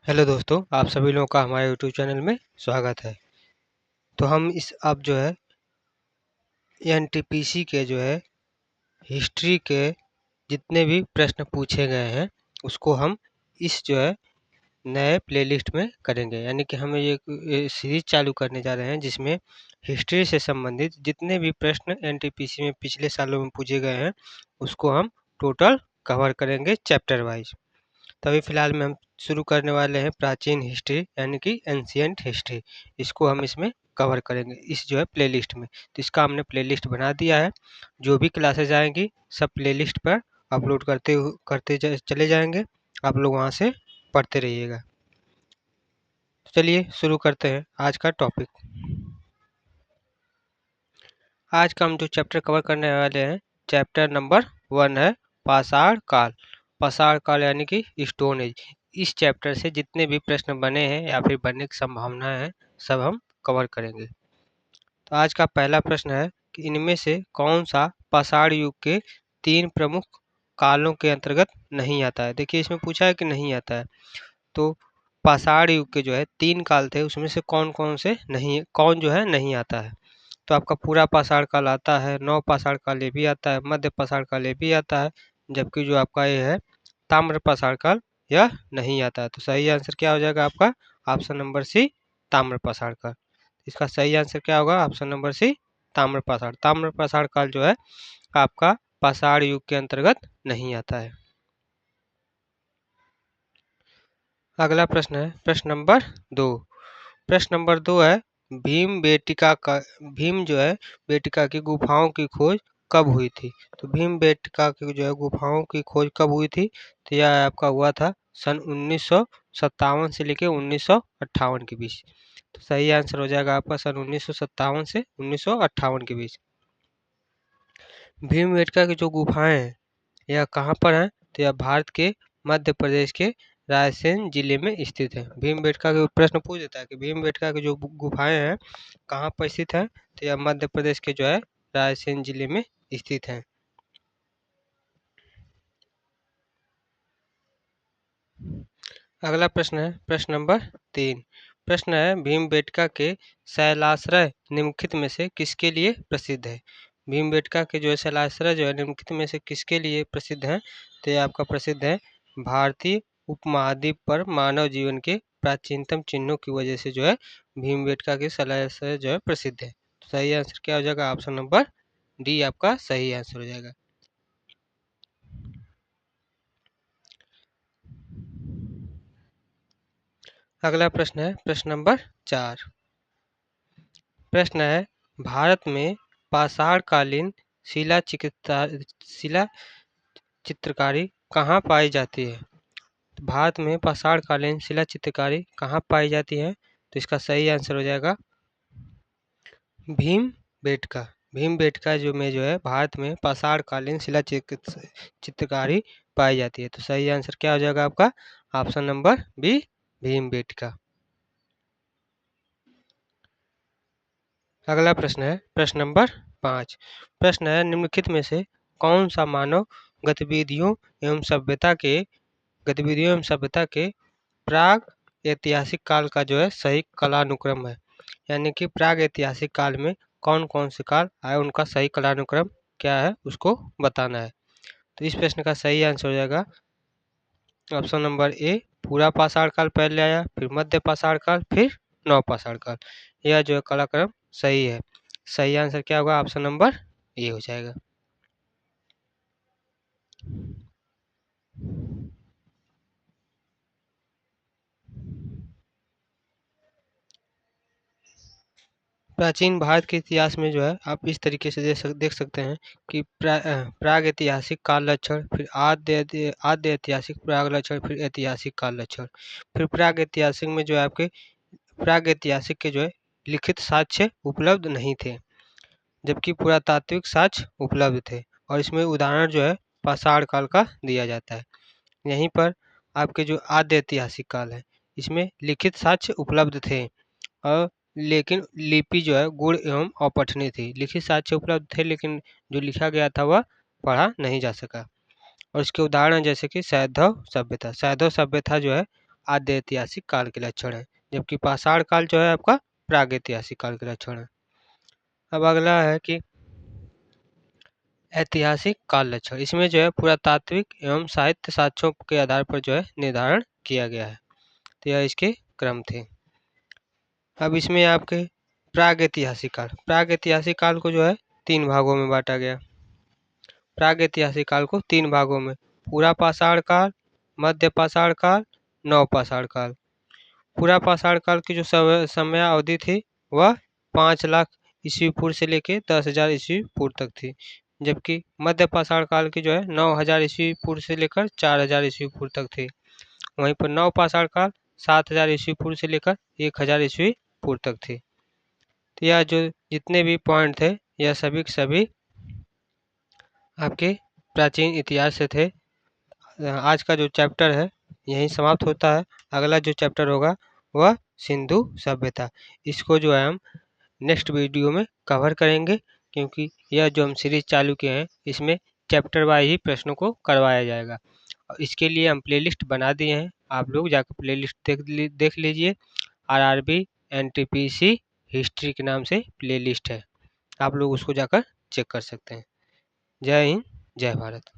Hello दोस्तों, आप सभी लोगों का हमारे यूट्यूब चैनल में स्वागत है। तो हम इस अब जो है एनटीपीसी के जो है हिस्ट्री के जितने भी प्रश्न पूछे गए हैं उसको हम इस जो है नए प्लेलिस्ट में करेंगे। यानी कि हम ये सीरीज चालू करने जा रहे हैं जिसमें हिस्ट्री से संबंधित जितने भी प्रश्न एनटीपीसी में पिछले सालों में पूछे गए हैं उसको हम टोटल कवर करेंगे चैप्टर वाइज। तो अभी फ़िलहाल में हम शुरू करने वाले हैं प्राचीन हिस्ट्री यानी कि एंशिएंट हिस्ट्री। इसको हम इसमें कवर करेंगे इस जो है प्लेलिस्ट में। तो इसका हमने प्लेलिस्ट बना दिया है। जो भी क्लासेस आएंगी सब प्लेलिस्ट पर अपलोड करते चले जाएंगे। आप लोग वहाँ से पढ़ते रहिएगा। तो चलिए शुरू करते हैं आज का टॉपिक। आज का हम जो चैप्टर कवर करने वाले हैं चैप्टर नंबर 1 है पाषाण काल। पाषाण काल यानी कि स्टोन एज। इस चैप्टर से जितने भी प्रश्न बने हैं या फिर बनने की संभावना है सब हम कवर करेंगे। तो आज का पहला प्रश्न है कि इनमें से कौन सा पाषाण युग के 3 प्रमुख कालों के अंतर्गत नहीं आता है। देखिए इसमें पूछा है कि नहीं आता है। तो पाषाण युग के जो है 3 काल थे उसमें से कौन जो है नहीं आता है। तो आपका पूरा पाषाण काल आता है, नव पाषाण काल ये भी आता है, मध्य पाषाण काल ये भी आता है, जबकि जो आपका ये है ताम्र पाषाण काल यह नहीं आता है। तो सही आंसर क्या हो जाएगा आपका ऑप्शन नंबर सी ताम्र पाषाण काल। इसका सही आंसर क्या होगा ऑप्शन नंबर सी ताम्र पाषाण। ताम्र पाषाण काल जो है आपका पाषाण युग के अंतर्गत नहीं आता है। अगला प्रश्न है प्रश्न नंबर 2। प्रश्न नंबर 2 है भीम जो है बेटिका की गुफाओं की खोज कब हुई थी। तो भीम बेटिका की जो है गुफाओं की खोज कब हुई थी। तो यह आपका हुआ था सन 1957 से लेके 1958 के बीच। तो सही आंसर हो जाएगा आपका सन 1957 से 1958 के बीच। भीमबेटका की जो गुफाएं हैं यह कहाँ पर है। तो यह भारत के मध्य प्रदेश के रायसेन जिले में स्थित है। भीमबेटका के प्रश्न पूछ देता है कि भीमबेटका की जो गुफाएं हैं कहाँ पर स्थित है। तो यह मध्य प्रदेश के जो है रायसेन जिले में स्थित है। अगला प्रश्न है प्रश्न नंबर 3। प्रश्न है भीमबेटका के शैलाश्रय निम्नलिखित में से किसके लिए प्रसिद्ध है। भीमबेटका के जो है शैलाश्रय जो है निम्नलिखित में से किसके लिए प्रसिद्ध है। तो ये आपका प्रसिद्ध है भारतीय उपमहाद्वीप पर मानव जीवन के प्राचीनतम चिन्हों की वजह से जो है भीमबेटका के शैलाश्रय जो है प्रसिद्ध है। तो सही आंसर क्या हो जाएगा ऑप्शन नंबर डी आपका सही आंसर हो जाएगा। अगला प्रश्न है प्रश्न नंबर 4। प्रश्न है भारत में पाषाणकालीन शिला चित्रकारी कहाँ पाई जाती है। तो भारत में पाषाणकालीन शिला चित्रकारी कहाँ पाई जाती है। तो इसका सही आंसर हो जाएगा भीमबेटका। भीमबेटका जो है भारत में पाषाणकालीन शिला चित्रकारी पाई जाती है। तो सही आंसर क्या हो जाएगा आपका ऑप्शन नंबर बी भीमबेटका। अगला प्रश्न है प्रश्न नंबर 5। प्रश्न है निम्नलिखित में से कौन सा मानव गतिविधियों एवं सभ्यता के प्राग ऐतिहासिक काल का जो है सही कालानुक्रम है। यानी कि प्राग ऐतिहासिक काल में कौन कौन से काल आए उनका सही कालानुक्रम क्या है उसको बताना है। तो इस प्रश्न का सही आंसर हो जाएगा ऑप्शन नंबर ए पूरा पाषाण काल पहले आया, फिर मध्य पाषाण काल, फिर नव पाषाण काल। यह जो है कालक्रम सही है। सही आंसर क्या होगा ऑप्शन नंबर ए हो जाएगा। प्राचीन भारत के इतिहास में जो है आप इस तरीके से देख सकते हैं कि प्राग ऐतिहासिक काल लक्षण, फिर आद्य ऐतिहासिक प्राग लक्षण, फिर ऐतिहासिक काल लक्षण। फिर प्राग ऐतिहासिक में जो है आपके प्राग ऐतिहासिक के जो है लिखित साक्ष्य उपलब्ध नहीं थे, जबकि पुरातात्विक साक्ष्य उपलब्ध थे और इसमें उदाहरण जो है पाषाण काल का दिया जाता है। यहीं पर आपके जो आद्य ऐतिहासिक काल है इसमें लिखित साक्ष्य उपलब्ध थे और लेकिन लिपि जो है गुण एवं अपठनीय थी। लिखित साक्ष्य उपलब्ध थे लेकिन जो लिखा गया था वह पढ़ा नहीं जा सका। और इसके उदाहरण जैसे कि सैंधव सभ्यता जो है आद्य ऐतिहासिक काल के लक्षण है, जबकि पाषाण काल जो है आपका प्रागैतिहासिक काल के लक्षण है। अब अगला है कि ऐतिहासिक काल लक्षण, इसमें जो है पुरातात्विक एवं साहित्य साक्ष्यों के आधार पर जो है निर्धारण किया गया है। तो यह इसके क्रम थे। अब इसमें आपके प्रागैतिहासिक काल को जो है 3 भागों में बांटा गया। प्रागैतिहासिक काल को 3 भागों में, पूरा पाषाण काल, मध्य पाषाण काल, नव पाषाण काल। पूरा पाषाण काल की जो समय अवधि थी वह 5 लाख ईस्वी पूर्व से लेके 10,000 ईस्वी पूर्व तक थी, जबकि मध्य पाषाण काल की जो है 9,000 ईस्वी पूर्व से लेकर 4,000 ईस्वी पूर्व तक थी। वहीं पर नव पाषाण काल 7,000 ईस्वी पूर्व से लेकर 1,000 ईस्वी पूर्व तक थी। तो यह जो जितने भी पॉइंट थे यह सभी के सभी आपके प्राचीन इतिहास से थे। आज का जो चैप्टर है यहीं समाप्त होता है। अगला जो चैप्टर होगा वह सिंधु सभ्यता। इसको जो है हम नेक्स्ट वीडियो में कवर करेंगे, क्योंकि यह जो हम सीरीज चालू किए हैं इसमें चैप्टर वाइज ही प्रश्नों को करवाया जाएगा। और इसके लिए हम प्लेलिस्ट बना दिए हैं, आप लोग जाकर प्लेलिस्ट देख लीजिए। आरआरबी एनटीपीसी हिस्ट्री के नाम से प्लेलिस्ट है, आप लोग उसको जाकर चेक कर सकते हैं। जय हिंद, जय भारत।